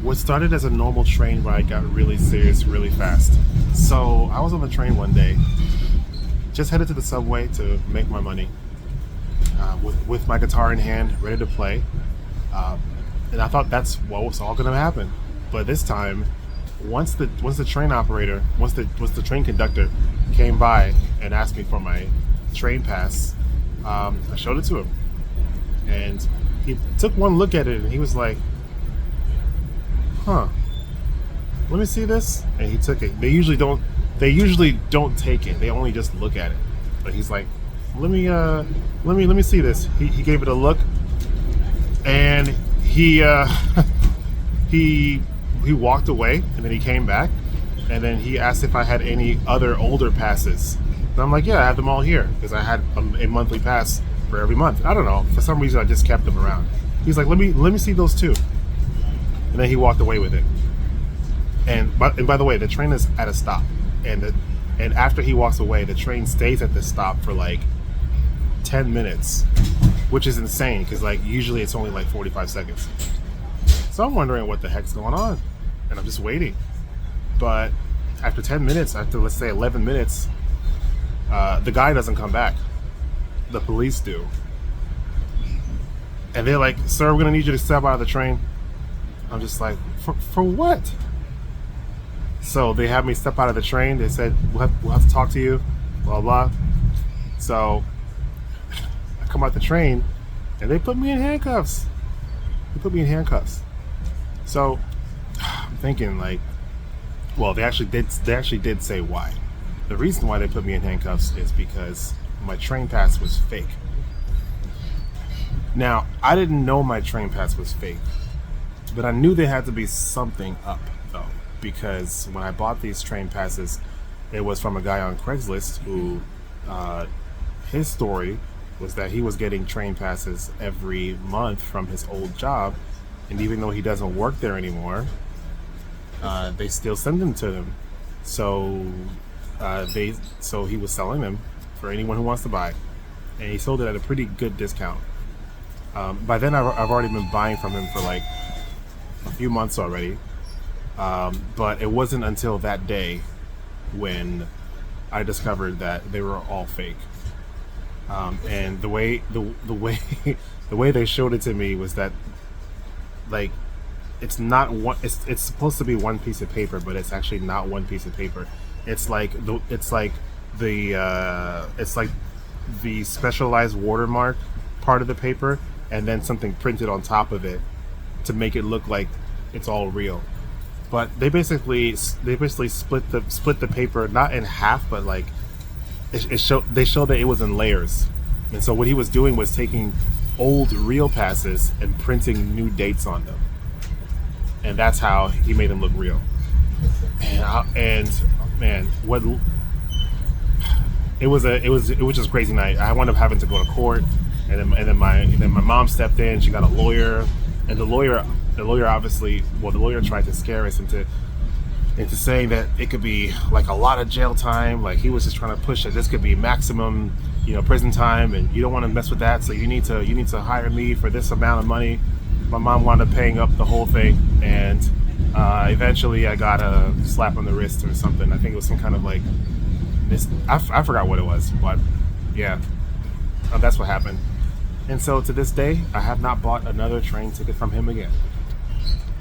What started as a normal train ride got really serious really fast. So I was on the train one day, just headed to the subway to make my money, with my guitar in hand, ready to play. Um, and I thought that's what was all going to happen. But this time, once the train operator, once the train conductor came by and asked me for my train pass, I showed it to him, and he took one look at it and he was like, "Huh, let me see this." And he took it. They usually don't take it. They only just look at it. But he's like, let me see this. He gave it a look, and he he walked away, and then he came back, and then he asked if I had any other older passes. And I'm like, yeah, I have them all here because I had a monthly pass for every month. I don't know, for some reason I just kept them around. He's like, let me see those too, and then he walked away with it. And by the way, the train is at a stop, and after he walks away, the train stays at the stop for like 10 minutes, which is insane because like usually it's only like 45 seconds. So I'm wondering what the heck's going on, and I'm just waiting. But after 10 minutes, after let's say 11 minutes, the guy doesn't come back. The police do, and they're like, "Sir, we're gonna need you to step out of the train." I'm just like, for what? So they have me step out of the train. They said, we'll have to talk to you, blah, blah. So I come out the train and they put me in handcuffs. They put me in handcuffs. So I'm thinking like, well, they actually did say why. The reason why they put me in handcuffs is because my train pass was fake. Now, I didn't know my train pass was fake, but I knew there had to be something up though, because when I bought these train passes, it was from a guy on Craigslist who, uh, his story was that he was getting train passes every month from his old job, and even though he doesn't work there anymore, they still send them to him. So so he was selling them for anyone who wants to buy, and he sold it at a pretty good discount. By then, I've already been buying from him for like a few months already, but it wasn't until that day when I discovered that they were all fake. And the way the way they showed it to me was that like it's not one. It's supposed to be one piece of paper, but it's actually not one piece of paper. It's like the specialized watermark part of the paper, and then something printed on top of it to make it look like it's all real. But they basically split the paper not in half, but like they showed that it was in layers. And so what he was doing was taking old real passes and printing new dates on them, and that's how he made them look real. And man, what it was just a crazy night. I wound up having to go to court, and then my mom stepped in. She got a lawyer, and the lawyer obviously, well, the lawyer tried to scare us into saying that it could be like a lot of jail time. Like he was just trying to push that this could be maximum, prison time, and you don't want to mess with that. So you need to hire me for this amount of money. My mom wound up paying up the whole thing, and eventually I got a slap on the wrist or something. I think it was some kind of like this. I forgot what it was, but yeah, that's what happened. And so to this day, I have not bought another train ticket from him again.